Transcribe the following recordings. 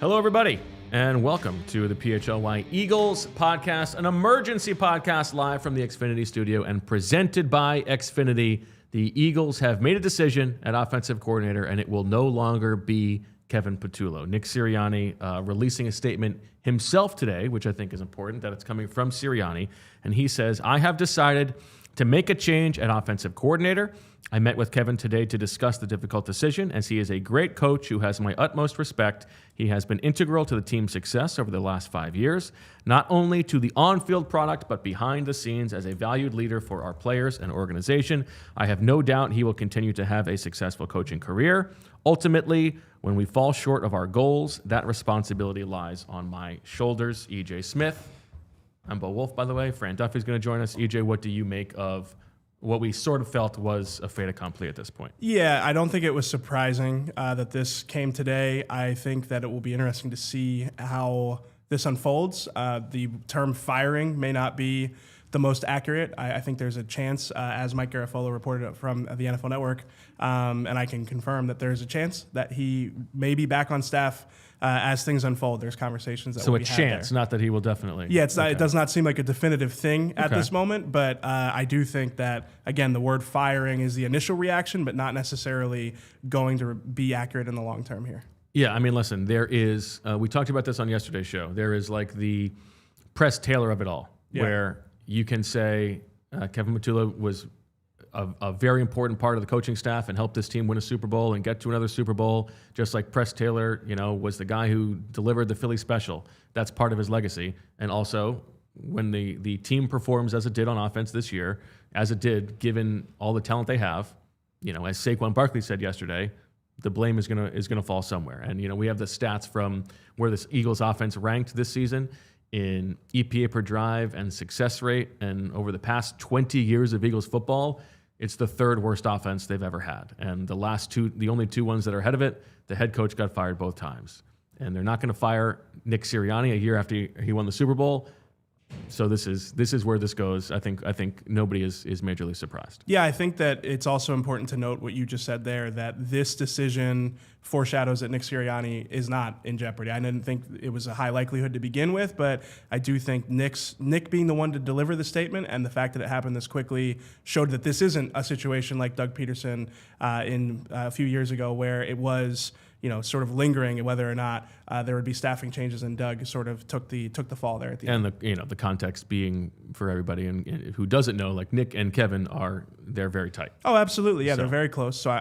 Hello, everybody, and welcome to the PHLY Eagles podcast, an emergency podcast live from the Xfinity studio and presented by Xfinity. The Eagles have made a decision at offensive coordinator, and it will no longer be Kevin Patullo. Nick Sirianni releasing a statement himself today, which I think is important, that it's coming from Sirianni, and he says, I have decided to make a change at offensive coordinator. I met with Kevin today to discuss the difficult decision, as he is a great coach who has my utmost respect. He has been integral to the team's success over the last 5 years, not only to the on-field product, but behind the scenes as a valued leader for our players and organization. I have no doubt he will continue to have a successful coaching career. Ultimately, when we fall short of our goals, that responsibility lies on my shoulders. EJ Smith. I'm Bo Wulf, by the way. Fran Duffy's going to join us. EJ, what do you make of what we sort of felt was a fait accompli at this point? Yeah, I don't think it was surprising that this came today. I think that it will be interesting to see how this unfolds. The term firing may not be the most accurate. I think there's a chance, as Mike Garafolo reported from the NFL Network, and I can confirm that there's a chance that he may be back on staff as things unfold. There's conversations that will be had there. So a chance, not that he will definitely. Yeah, it does not seem like a definitive thing at this moment, but I do think that, again, the word firing is the initial reaction, but not necessarily going to be accurate in the long term here. Yeah, I mean, listen, there is, we talked about this on yesterday's show, there is like the Press Taylor of it all, where you can say Kevin Patullo was a very important part of the coaching staff and helped this team win a Super Bowl and get to another Super Bowl, just like Press Taylor, was the guy who delivered the Philly special. That's part of his legacy. And also, when the team performs as it did on offense this year, as it did, given all the talent they have, as Saquon Barkley said yesterday, the blame is gonna fall somewhere. And we have the stats from where this Eagles offense ranked this season in EPA per drive and success rate. And over the past 20 years of Eagles football, it's the third worst offense they've ever had. And the only two ones that are ahead of it, the head coach got fired both times. And they're not going to fire Nick Sirianni a year after he won the Super Bowl. So this is where this goes. I think nobody is majorly surprised. Yeah, I think that it's also important to note what you just said there, that this decision foreshadows that Nick Sirianni is not in jeopardy. I didn't think it was a high likelihood to begin with, but I do think Nick being the one to deliver the statement and the fact that it happened this quickly showed that this isn't a situation like Doug Peterson in a few years ago, where it was sort of lingering whether or not there would be staffing changes, and Doug sort of took the fall there at the end. And the context being, for everybody and who doesn't know, like Nick and Kevin they're very tight. Oh, absolutely, yeah, they're very close. So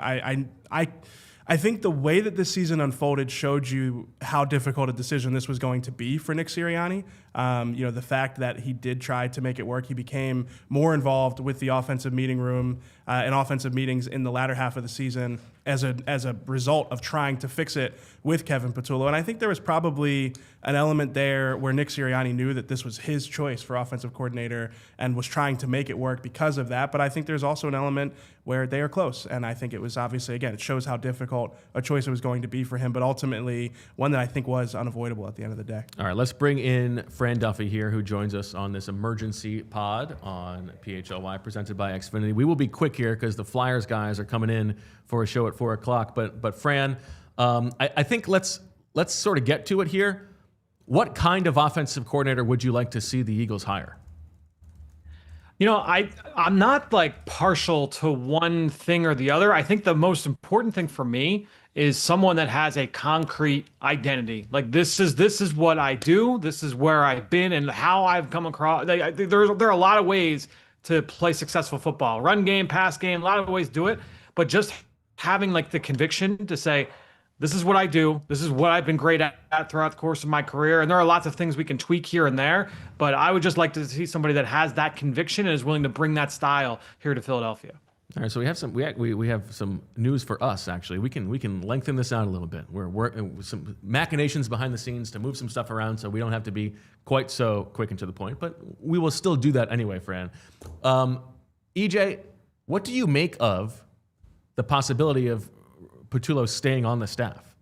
I think the way that this season unfolded showed you how difficult a decision this was going to be for Nick Sirianni. The fact that he did try to make it work, he became more involved with the offensive meeting room and offensive meetings in the latter half of the season as a result of trying to fix it with Kevin Patullo. And I think there was probably an element there where Nick Sirianni knew that this was his choice for offensive coordinator and was trying to make it work because of that. But I think there's also an element where they are close. And I think it was obviously, again, it shows how difficult a choice it was going to be for him, but ultimately one that I think was unavoidable at the end of the day. All right, let's bring in Fran Duffy here, who joins us on this emergency pod on PHLY presented by Xfinity. We will be quick here because the Flyers guys are coming in for a show at 4 o'clock. But Fran, I think let's sort of get to it here. What kind of offensive coordinator would you like to see the Eagles hire? I'm not like partial to one thing or the other. I think the most important thing for me is someone that has a concrete identity. Like this is what I do. This is where I've been and how I've come across. There are a lot of ways to play successful football. Run game, pass game, a lot of ways to do it. But just having like the conviction to say, this is what I do. This is what I've been great at throughout the course of my career. And there are lots of things we can tweak here and there. But I would just like to see somebody that has that conviction and is willing to bring that style here to Philadelphia. All right, so we have some news for us. Actually, we can lengthen this out a little bit. We're working with some machinations behind the scenes to move some stuff around, so we don't have to be quite so quick and to the point. But we will still do that anyway, Fran. EJ, what do you make of the possibility of Patullo staying on the staff?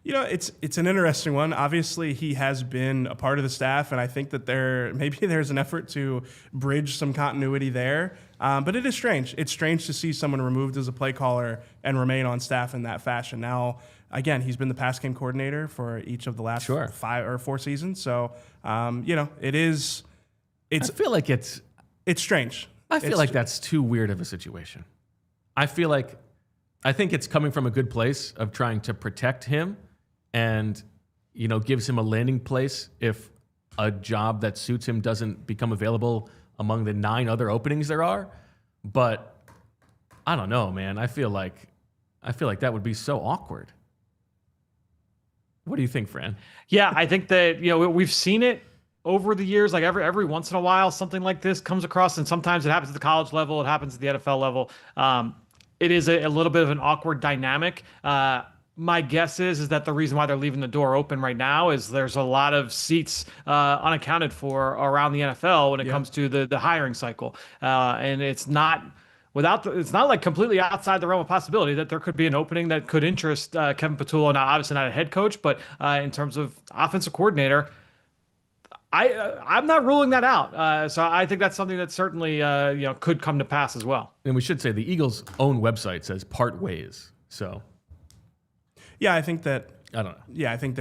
It's an interesting one. Obviously, he has been a part of the staff, and I think that there's an effort to bridge some continuity there. But it is strange. It's strange to see someone removed as a play caller and remain on staff in that fashion. Now, again, he's been the pass game coordinator for each of the last 5 or 4 seasons. So, it is. I feel like it's strange. I feel like that's too weird of a situation. I think it's coming from a good place of trying to protect him and, gives him a landing place if a job that suits him doesn't become available among the 9 other openings there are. But I don't know, man. I feel like that would be so awkward. What do you think, Fran? Yeah, I think that, we've seen it over the years. Like every once in a while, something like this comes across, and sometimes it happens at the college level, it happens at the NFL level. It is a little bit of an awkward dynamic. My guess is that the reason why they're leaving the door open right now is there's a lot of seats unaccounted for around the NFL when it comes to the hiring cycle, and it's not like completely outside the realm of possibility that there could be an opening that could interest Kevin Patullo. Now, obviously not a head coach, but in terms of offensive coordinator, I'm not ruling that out. So I think that's something that certainly could come to pass as well. And we should say the Eagles' own website says part ways. So yeah, I think that I don't know. Yeah, I think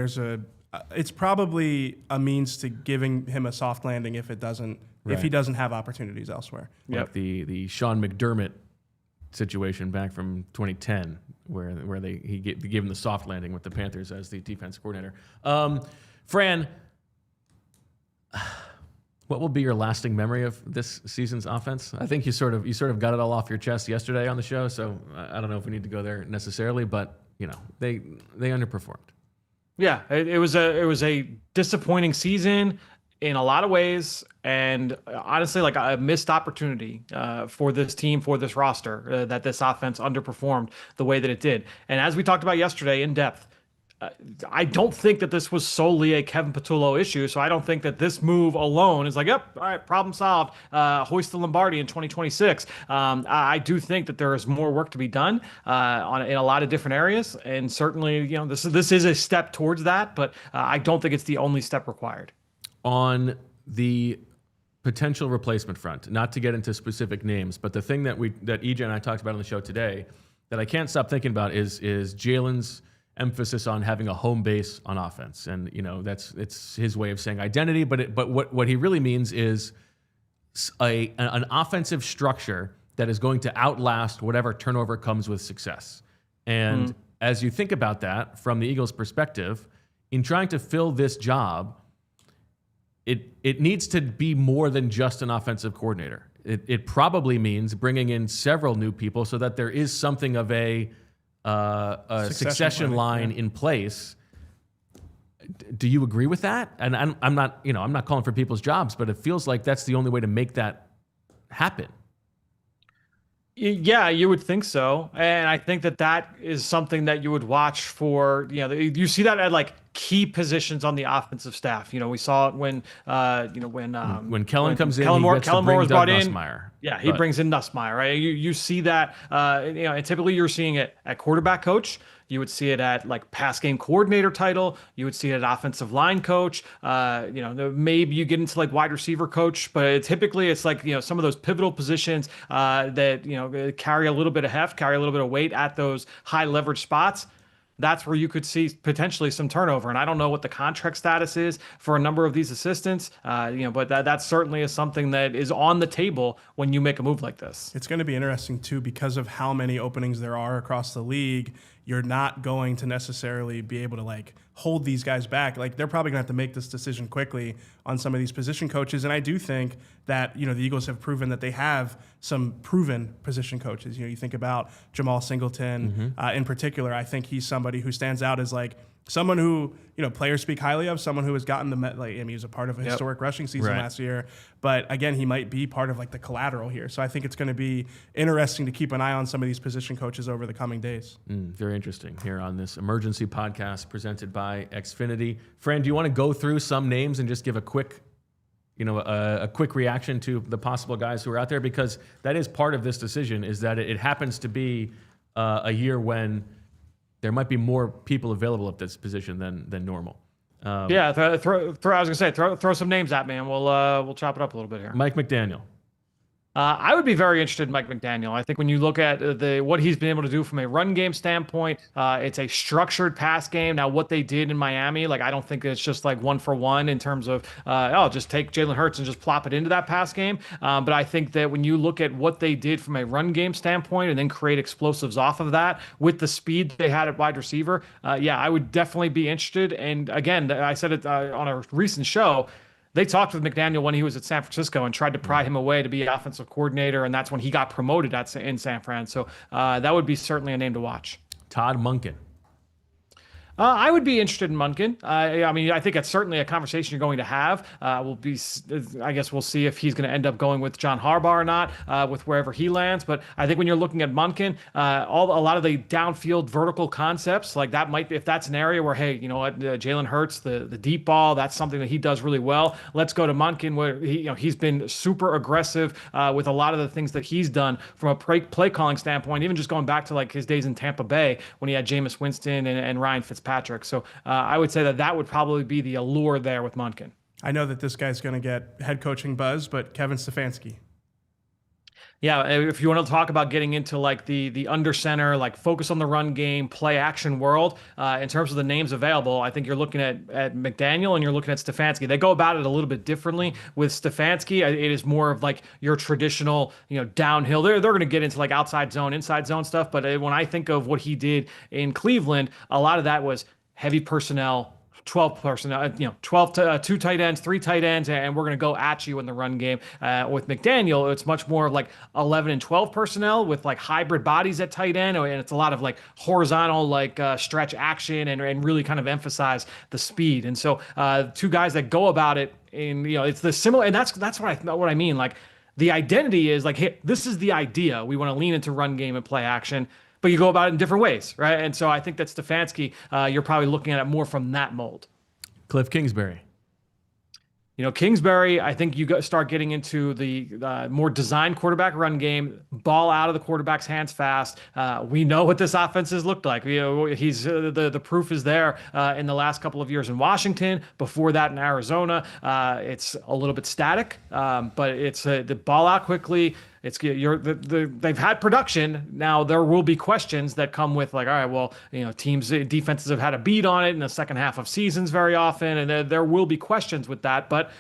it's probably a means to giving him a soft landing if he doesn't have opportunities elsewhere. Like the Sean McDermott situation back from 2010, where he gave him the soft landing with the Panthers as the defense coordinator. Fran, what will be your lasting memory of this season's offense? I think you sort of got it all off your chest yesterday on the show, so I don't know if we need to go there necessarily, but they underperformed. Yeah, it was a disappointing season in a lot of ways, and honestly, like a missed opportunity for this team, for this roster, that this offense underperformed the way that it did. And as we talked about yesterday in depth, I don't think that this was solely a Kevin Patullo issue. So I don't think that this move alone is like, yep, all right, problem solved. Hoist the Lombardi in 2026. I do think that there is more work to be done in a lot of different areas, and certainly, this is a step towards that. But I don't think it's the only step required. On the potential replacement front, not to get into specific names, but the thing that EJ and I talked about on the show today that I can't stop thinking about is Jalen's emphasis on having a home base on offense. And, it's his way of saying identity, but what he really means is an offensive structure that is going to outlast whatever turnover comes with success. And as you think about that from the Eagles' perspective, in trying to fill this job, it needs to be more than just an offensive coordinator. It probably means bringing in several new people so that there is something of a succession line in place. Do you agree with that? And I'm not calling for people's jobs, but it feels like that's the only way to make that happen. Yeah, you would think so. And I think that is something that you would watch for, you see that at like key positions on the offensive staff. We saw it when Kellen comes in, Kellen Moore was brought in. Nussmeier. Yeah, he brings in Nussmeier, right? You see that, and typically you're seeing it at quarterback coach. You would see it at like pass game coordinator title. You would see it at offensive line coach. Maybe you get into like wide receiver coach, but typically it's like, some of those pivotal positions that, carry a little bit of heft, carry a little bit of weight at those high leverage spots. That's where you could see potentially some turnover. And I don't know what the contract status is for a number of these assistants, but that certainly is something that is on the table when you make a move like this. It's going to be interesting, too, because of how many openings there are across the league. You're not going to necessarily be able to hold these guys back. They're probably going to have to make this decision quickly on some of these position coaches. And I do think that, the Eagles have proven that they have some proven position coaches. You think about Jamal Singleton in particular. I think he's somebody who stands out as someone who, players speak highly of, someone who has gotten he was a part of a historic rushing season last year. But again, he might be part of the collateral here. So I think it's going to be interesting to keep an eye on some of these position coaches over the coming days. Very interesting here on this emergency podcast presented by Xfinity. Fran, do you want to go through some names and just give a quick reaction to the possible guys who are out there? Because that is part of this decision, is that it happens to be a year when there might be more people available at this position than normal. Yeah, I was gonna say throw some names at me, and we'll chop it up a little bit here. Mike McDaniel. I would be very interested in Mike McDaniel. I think when you look at what he's been able to do from a run game standpoint, it's a structured pass game. Now, what they did in Miami, like I don't think it's just like one for one in terms of just take Jalen Hurts and just plop it into that pass game. But I think that when you look at what they did from a run game standpoint and then create explosives off of that with the speed they had at wide receiver, I would definitely be interested. And again, I said it on a recent show. They talked with McDaniel when he was at San Francisco and tried to pry him away to be offensive coordinator, and that's when he got promoted in San Fran. So that would be certainly a name to watch. Todd Monken. I would be interested in Monken. I mean, I think it's certainly a conversation you're going to have. I guess we'll see if he's going to end up going with John Harbaugh or not, with wherever he lands. But I think when you're looking at Monken, a lot of the downfield vertical concepts, like that might be, if that's an area where, hey, you know what, Jalen Hurts, the deep ball, that's something that he does really well. Let's go to Monken, where he's been super aggressive with a lot of the things that he's done from a play calling standpoint, even just going back to like his days in Tampa Bay when he had Jameis Winston and Ryan Fitzpatrick. So I would say that would probably be the allure there with Monken. I know that this guy's going to get head coaching buzz, but Kevin Stefanski. Yeah, if you want to talk about getting into like the under center, like focus on the run game, play action world, in terms of the names available, I think you're looking at McDaniel and you're looking at Stefanski. They go about it a little bit differently. With Stefanski, it is more of like your traditional, downhill. They're going to get into like outside zone, inside zone stuff. But when I think of what he did in Cleveland, a lot of that was heavy personnel, 12 personnel, 12 to 2 tight ends, 3 tight ends, and we're going to go at you in the run game. With McDaniel, it's much more of like 11 and 12 personnel with like hybrid bodies at tight end, and it's a lot of like horizontal like stretch action and really kind of emphasize the speed. And so two guys that go about it in, it's the similar, and that's what I mean. Like the identity is like, hey, this is the idea. We want to lean into run game and play action, but you go about it in different ways, right? And so I think that Stefanski, you're probably looking at it more from that mold. Cliff Kingsbury. Kingsbury, I think you start getting into the more designed quarterback run game, ball out of the quarterback's hands fast. We know what this offense has looked like. He's the proof is there in the last couple of years in Washington. Before that in Arizona, it's a little bit static, but it's the ball out quickly. They've had production. Now there will be questions that come with like, all right, well, defenses have had a beat on it in the second half of seasons very often, and there will be questions with that. But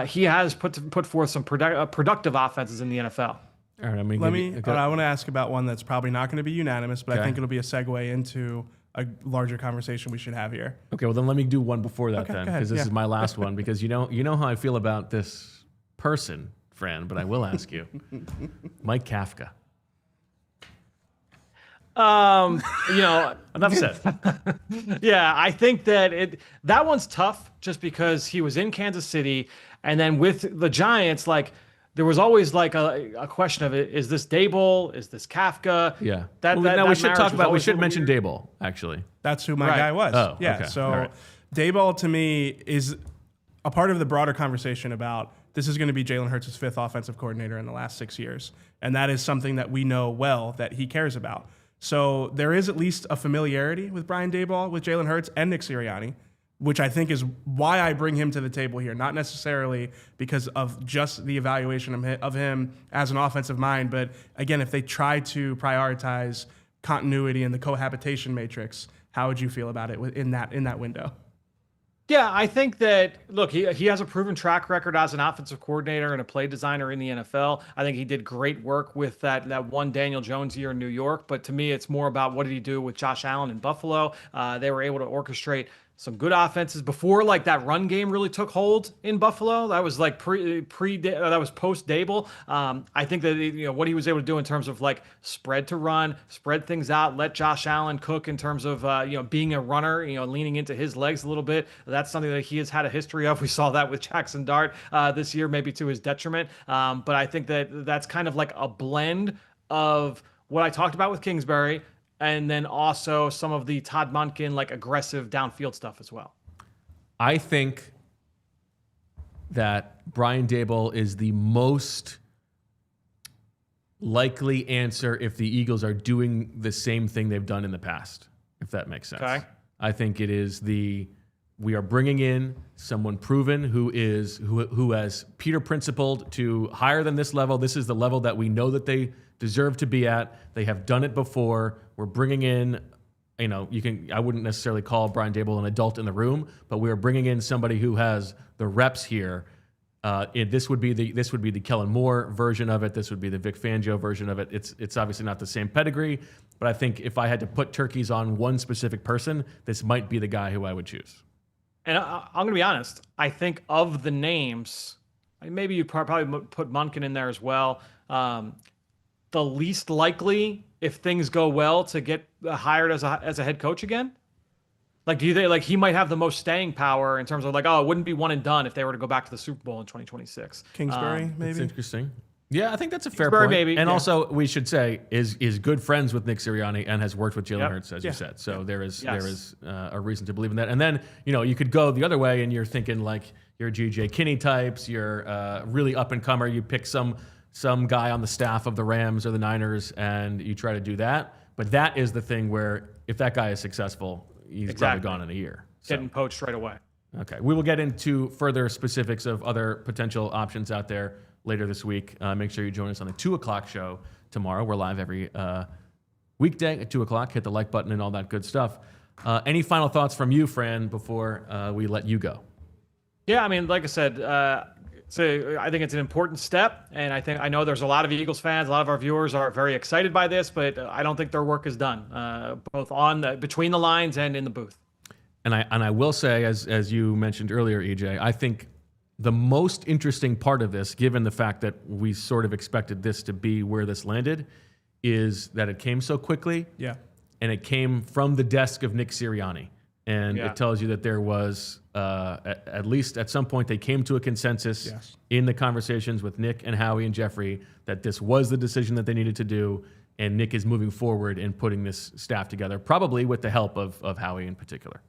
he has put forth some productive offenses in the NFL. All right, I want to ask about one that's probably not going to be unanimous, but I think it'll be a segue into a larger conversation we should have here. Okay, well then let me do one before that then, because this is my last one. Because you know how I feel about this person, Fran, but I will ask you. Mike Kafka. Enough said. Yeah, I think that one's tough just because he was in Kansas City, and then with the Giants, like there was always like a question of it: is this Daboll? Is this Kafka? Yeah. We should mention Daboll actually. That's who my guy was. Oh, yeah. Okay. So right. Daboll to me is a part of the broader conversation about this is going to be Jalen Hurts' 5th offensive coordinator in the last 6 years. And that is something that we know well that he cares about. So there is at least a familiarity with Brian Daboll, with Jalen Hurts, and Nick Sirianni, which I think is why I bring him to the table here. Not necessarily because of just the evaluation of him as an offensive mind, but again, if they try to prioritize continuity in the cohabitation matrix, how would you feel about it in that window? Yeah, I think that, look, he has a proven track record as an offensive coordinator and a play designer in the NFL. I think he did great work with that one Daniel Jones year in New York. But to me, it's more about what did he do with Josh Allen in Buffalo. They were able to orchestrate some good offenses before like that run game really took hold in Buffalo. That was like that was post Daboll. I think that what he was able to do in terms of like spread to run, spread things out, let Josh Allen cook in terms of being a runner, leaning into his legs a little bit. That's something that he has had a history of. We saw that with Jackson Dart this year, maybe to his detriment. But I think that's kind of like a blend of what I talked about with Kingsbury, and then also some of the Todd Monken, like aggressive downfield stuff as well. I think that Brian Daboll is the most likely answer if the Eagles are doing the same thing they've done in the past. if that makes sense. Okay. I think it is we are bringing in someone proven who has Peter principled to higher than this level. This is the level that we know that they deserve to be at. They have done it before. We're bringing in, I wouldn't necessarily call Brian Daboll an adult in the room, but we are bringing in somebody who has the reps here. This would be the Kellen Moore version of it. This would be the Vic Fangio version of it. It's obviously not the same pedigree, but I think if I had to put turkeys on one specific person, this might be the guy who I would choose. And I'm going to be honest. I think of the names, maybe you probably put Munkin in there as well. The least likely, if things go well, to get hired as a head coach again. Like, do you think like he might have the most staying power in terms of like, it wouldn't be one and done if they were to go back to the Super Bowl in 2026? Kingsbury, maybe. It's interesting. Yeah, I think that's a fair Kingsbury, point. maybe, And yeah. also, we should say, is good friends with Nick Sirianni and has worked with Jalen Hurts, as you said. So there is a reason to believe in that. And then, you could go the other way and you're thinking like you're G.J. Kinney types, you're really up-and-comer, you pick some guy on the staff of the Rams or the Niners and you try to do that. But that is the thing where if that guy is successful, he's probably gone in a year. So. Getting poached right away. Okay. We will get into further specifics of other potential options out there later this week. Make sure you join us on the 2 o'clock show tomorrow. We're live every weekday at 2 o'clock. Hit the like button and all that good stuff. Any final thoughts from you, Fran, before we let you go? Yeah, I mean, like I said, so I think it's an important step, and I know there's a lot of Eagles fans, a lot of our viewers are very excited by this, but I don't think their work is done, both between the lines and in the booth. And I will say, as you mentioned earlier, EJ, I think the most interesting part of this, given the fact that we sort of expected this to be where this landed, is that it came so quickly. Yeah. And it came from the desk of Nick Sirianni. And it tells you that there was, at least at some point, they came to a consensus in the conversations with Nick and Howie and Jeffrey that this was the decision that they needed to do. And Nick is moving forward and putting this staff together, probably with the help of Howie in particular.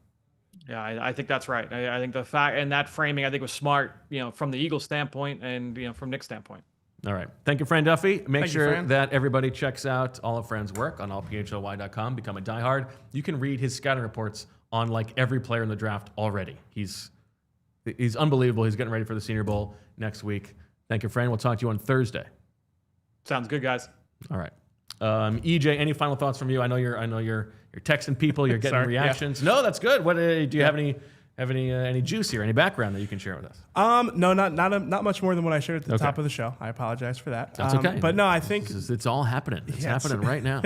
Yeah, I think that's right. I think the fact and that framing, I think, was smart, from the Eagles standpoint and, from Nick's standpoint. All right. Thank you, Fran Duffy. Make sure Fran. that everybody checks out all of Fran's work on allphly.com. Become a diehard. You can read his scouting reports on like every player in the draft already. He's unbelievable. He's getting ready for the Senior Bowl next week. Thank you, Fran. We'll talk to you on Thursday. Sounds good, guys. All right. EJ, any final thoughts from you? I know you're texting people. You're getting reactions. No, that's good. What do you have any juice here? Any background that you can share with us? No, not much more than what I shared at the top of the show. I apologize for that. That's okay. But no, I think it's all happening. It's happening right now.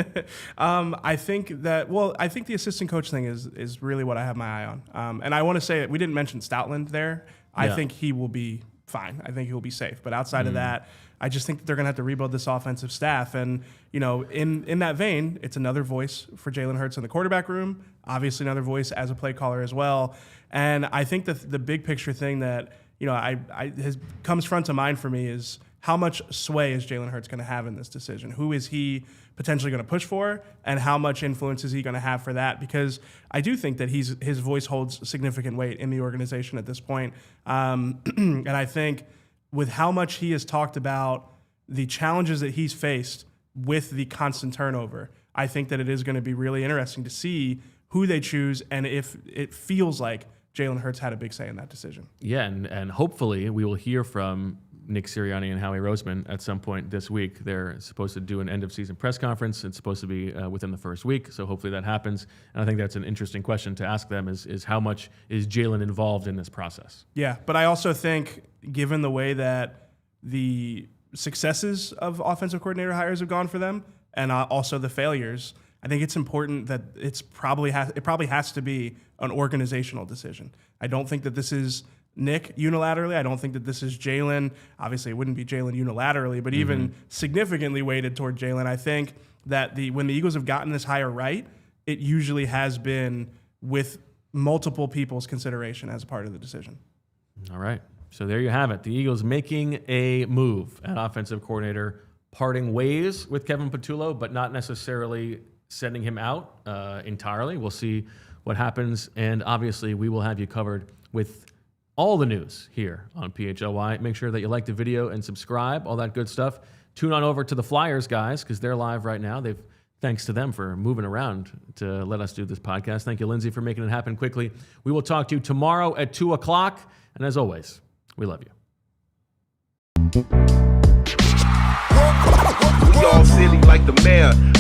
I think the assistant coach thing is really what I have my eye on. And I want to say that we didn't mention Stoutland there. I think he will be fine. I think he will be safe. But outside of that, I just think that they're going to have to rebuild this offensive staff. And, in that vein, it's another voice for Jalen Hurts in the quarterback room, obviously another voice as a play caller as well. And I think that the big picture thing that, comes front to mind for me is how much sway is Jalen Hurts going to have in this decision? Who is he potentially going to push for, and how much influence is he going to have for that? Because I do think that his voice holds significant weight in the organization at this point. And I think with how much he has talked about the challenges that he's faced with the constant turnover, I think that it is going to be really interesting to see who they choose and if it feels like Jalen Hurts had a big say in that decision. Yeah, and hopefully we will hear from Nick Sirianni and Howie Roseman at some point this week. They're supposed to do an end-of-season press conference. It's supposed to be within the first week, so hopefully that happens. And I think that's an interesting question to ask them is how much is Jalen involved in this process? Yeah, but I also think given the way that the successes of offensive coordinator hires have gone for them and also the failures, I think it's important that it probably has to be an organizational decision. I don't think that this is Nick unilaterally. I don't think that this is Jalen. Obviously, it wouldn't be Jalen unilaterally, but even significantly weighted toward Jalen. I think that when the Eagles have gotten this hire right, it usually has been with multiple people's consideration as part of the decision. All right. So there you have it. The Eagles making a move at offensive coordinator, parting ways with Kevin Patullo, but not necessarily sending him out entirely. We'll see what happens. And obviously, we will have you covered with all the news here on PHLY. Make sure that you like the video and subscribe, all that good stuff. Tune on over to the Flyers guys because they're live right now. They've thanks to them for moving around to let us do this podcast. Thank you, Lindsay, for making it happen quickly. We will talk to you tomorrow at 2 o'clock. And as always, we love you. We all silly like the mayor.